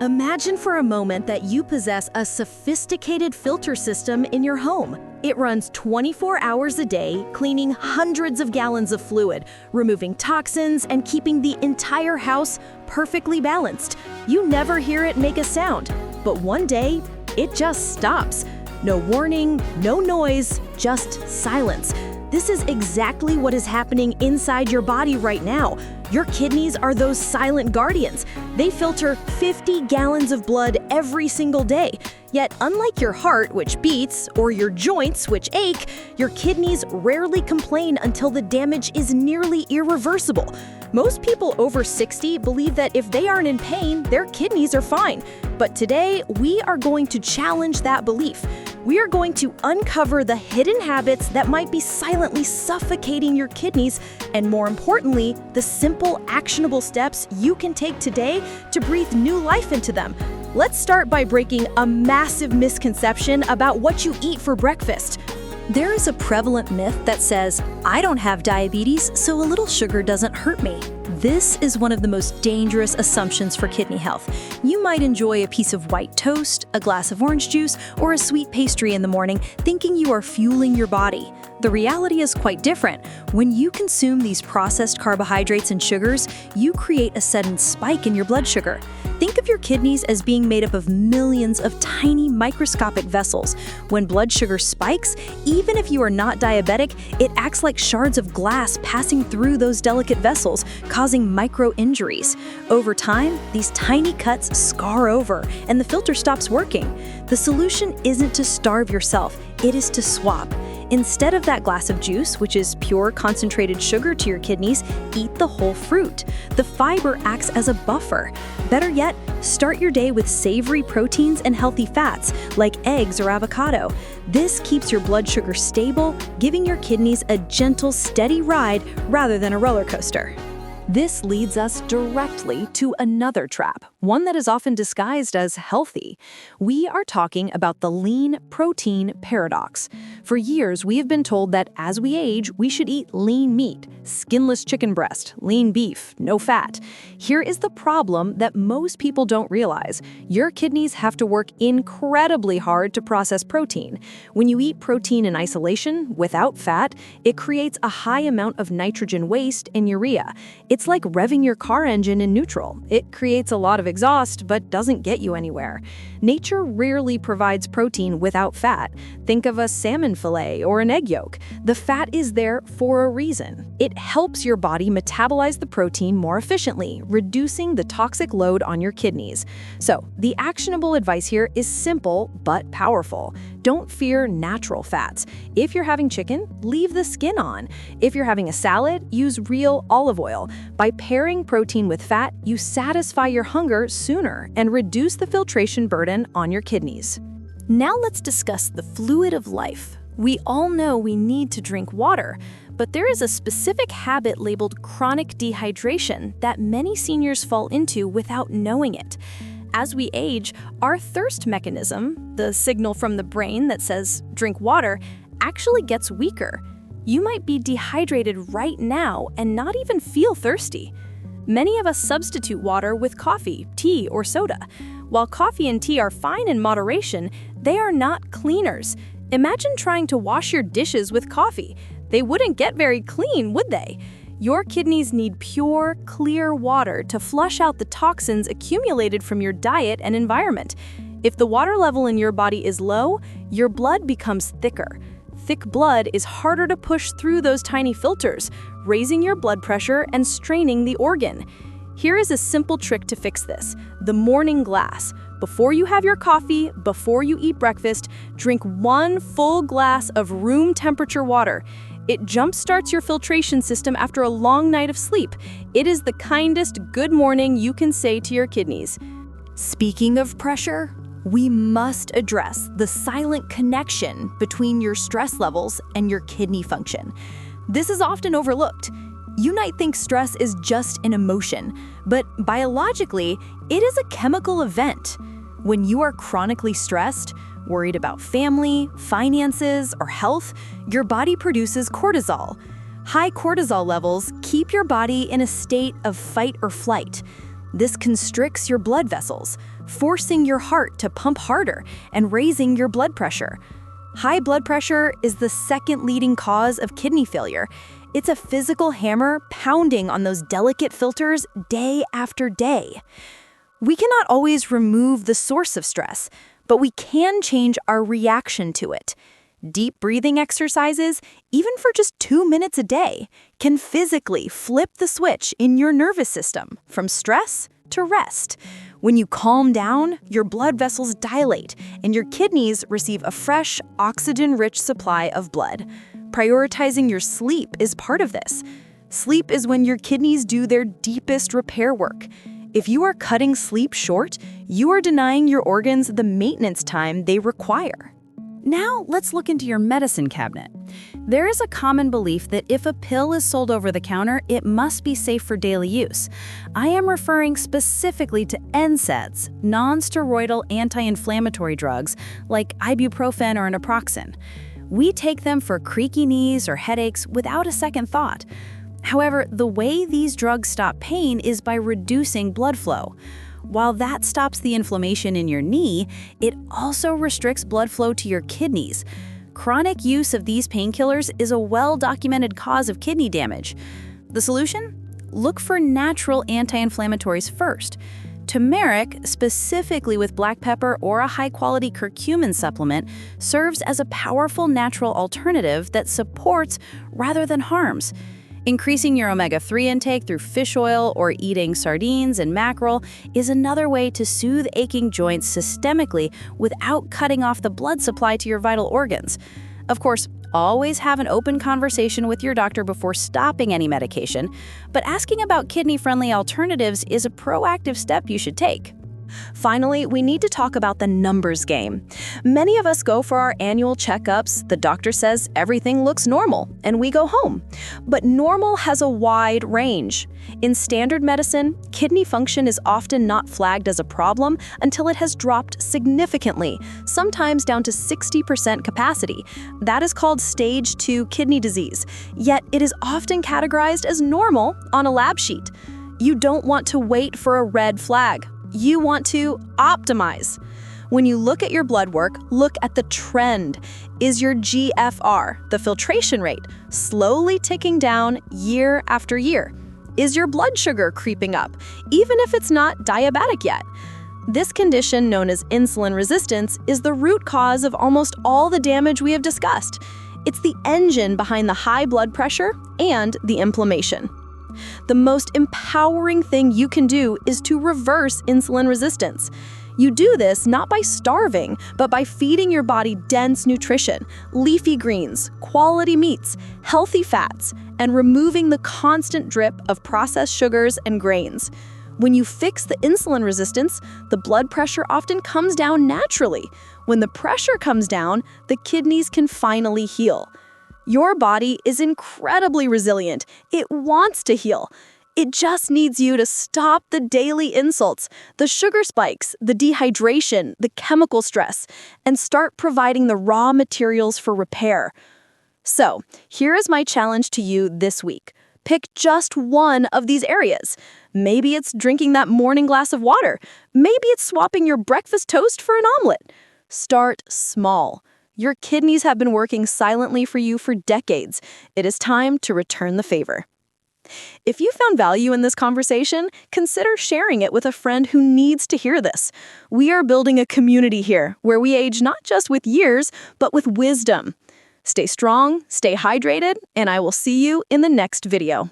Imagine for a moment that you possess a sophisticated filter system in your home. It runs 24 hours a day, cleaning hundreds of gallons of fluid, removing toxins, and keeping the entire house perfectly balanced. You never hear it make a sound, but one day, it just stops. No warning, no noise, just silence. This is exactly what is happening inside your body right now. Your kidneys are those silent guardians. They filter 50 gallons of blood every single day. Yet, unlike your heart, which beats, or your joints, which ache, your kidneys rarely complain until the damage is nearly irreversible. Most people over 60 believe that if they aren't in pain, their kidneys are fine. But today, we are going to challenge that belief. We are going to uncover the hidden habits that might be silently suffocating your kidneys, and more importantly, the simple, actionable steps you can take today to breathe new life into them. Let's start by breaking a massive misconception about what you eat for breakfast. There is a prevalent myth that says, "I don't have diabetes, so a little sugar doesn't hurt me." This is one of the most dangerous assumptions for kidney health. You might enjoy a piece of white toast, a glass of orange juice, or a sweet pastry in the morning, thinking you are fueling your body. The reality is quite different. When you consume these processed carbohydrates and sugars, you create a sudden spike in your blood sugar. Think of your kidneys as being made up of millions of tiny microscopic vessels. When blood sugar spikes, even if you are not diabetic, it acts like shards of glass passing through those delicate vessels, causing micro-injuries. Over time, these tiny cuts scar over, and the filter stops working. The solution isn't to starve yourself, it is to swap. Instead of that glass of juice, which is pure concentrated sugar to your kidneys, eat the whole fruit. The fiber acts as a buffer. Better yet, start your day with savory proteins and healthy fats, like eggs or avocado. This keeps your blood sugar stable, giving your kidneys a gentle, steady ride rather than a roller coaster. This leads us directly to another trap, one that is often disguised as healthy. We are talking about the lean protein paradox. For years, we have been told that as we age, we should eat lean meat, skinless chicken breast, lean beef, no fat. Here is the problem that most people don't realize. Your kidneys have to work incredibly hard to process protein. When you eat protein in isolation, without fat, it creates a high amount of nitrogen waste and urea. It's like revving your car engine in neutral. It creates a lot of exhaust, but doesn't get you anywhere. Nature rarely provides protein without fat. Think of a salmon fillet or an egg yolk. The fat is there for a reason. It helps your body metabolize the protein more efficiently, reducing the toxic load on your kidneys. So, the actionable advice here is simple but powerful. Don't fear natural fats. If you're having chicken, leave the skin on. If you're having a salad, use real olive oil. By pairing protein with fat, you satisfy your hunger sooner and reduce the filtration burden on your kidneys. Now let's discuss the fluid of life. We all know we need to drink water, but there is a specific habit labeled chronic dehydration that many seniors fall into without knowing it. As we age, our thirst mechanism, the signal from the brain that says drink water, actually gets weaker. You might be dehydrated right now and not even feel thirsty. Many of us substitute water with coffee, tea, or soda. While coffee and tea are fine in moderation, they are not cleaners. Imagine trying to wash your dishes with coffee. They wouldn't get very clean, would they? Your kidneys need pure, clear water to flush out the toxins accumulated from your diet and environment. If the water level in your body is low, your blood becomes thicker. Thick blood is harder to push through those tiny filters, raising your blood pressure and straining the organ. Here is a simple trick to fix this: the morning glass. Before you have your coffee, before you eat breakfast, drink 1 full glass of room temperature water. It jumpstarts your filtration system after a long night of sleep. It is the kindest good morning you can say to your kidneys. Speaking of pressure, we must address the silent connection between your stress levels and your kidney function. This is often overlooked. You might think stress is just an emotion, but biologically, it is a chemical event. When you are chronically stressed, worried about family, finances, or health, your body produces cortisol. High cortisol levels keep your body in a state of fight or flight. This constricts your blood vessels, forcing your heart to pump harder and raising your blood pressure. High blood pressure is the second leading cause of kidney failure. It's a physical hammer pounding on those delicate filters day after day. We cannot always remove the source of stress, but we can change our reaction to it. Deep breathing exercises, even for just 2 minutes a day, can physically flip the switch in your nervous system from stress to rest. When you calm down, your blood vessels dilate and your kidneys receive a fresh, oxygen-rich supply of blood. Prioritizing your sleep is part of this. Sleep is when your kidneys do their deepest repair work. If you are cutting sleep short, you are denying your organs the maintenance time they require. Now, let's look into your medicine cabinet. There is a common belief that if a pill is sold over the counter, it must be safe for daily use. I am referring specifically to NSAIDs, non-steroidal anti-inflammatory drugs like ibuprofen or naproxen. We take them for creaky knees or headaches without a second thought. However, the way these drugs stop pain is by reducing blood flow. While that stops the inflammation in your knee, it also restricts blood flow to your kidneys. Chronic use of these painkillers is a well-documented cause of kidney damage. The solution? Look for natural anti-inflammatories first. Turmeric, specifically with black pepper or a high-quality curcumin supplement, serves as a powerful natural alternative that supports rather than harms. Increasing your omega-3 intake through fish oil or eating sardines and mackerel is another way to soothe aching joints systemically without cutting off the blood supply to your vital organs. Of course, always have an open conversation with your doctor before stopping any medication, but asking about kidney-friendly alternatives is a proactive step you should take. Finally, we need to talk about the numbers game. Many of us go for our annual checkups, the doctor says everything looks normal, and we go home. But normal has a wide range. In standard medicine, kidney function is often not flagged as a problem until it has dropped significantly, sometimes down to 60% capacity. That is called stage 2 kidney disease, yet it is often categorized as normal on a lab sheet. You don't want to wait for a red flag. You want to optimize. When you look at your blood work, look at the trend. Is your GFR, the filtration rate, slowly ticking down year after year? Is your blood sugar creeping up, even if it's not diabetic yet? This condition, known as insulin resistance, is the root cause of almost all the damage we have discussed. It's the engine behind the high blood pressure and the inflammation. The most empowering thing you can do is to reverse insulin resistance. You do this not by starving, but by feeding your body dense nutrition, leafy greens, quality meats, healthy fats, and removing the constant drip of processed sugars and grains. When you fix the insulin resistance, the blood pressure often comes down naturally. When the pressure comes down, the kidneys can finally heal. Your body is incredibly resilient. It wants to heal. It just needs you to stop the daily insults, the sugar spikes, the dehydration, the chemical stress, and start providing the raw materials for repair. So, here is my challenge to you this week. Pick just one of these areas. Maybe it's drinking that morning glass of water. Maybe it's swapping your breakfast toast for an omelet. Start small. Your kidneys have been working silently for you for decades. It is time to return the favor. If you found value in this conversation, consider sharing it with a friend who needs to hear this. We are building a community here where we age not just with years, but with wisdom. Stay strong, stay hydrated, and I will see you in the next video.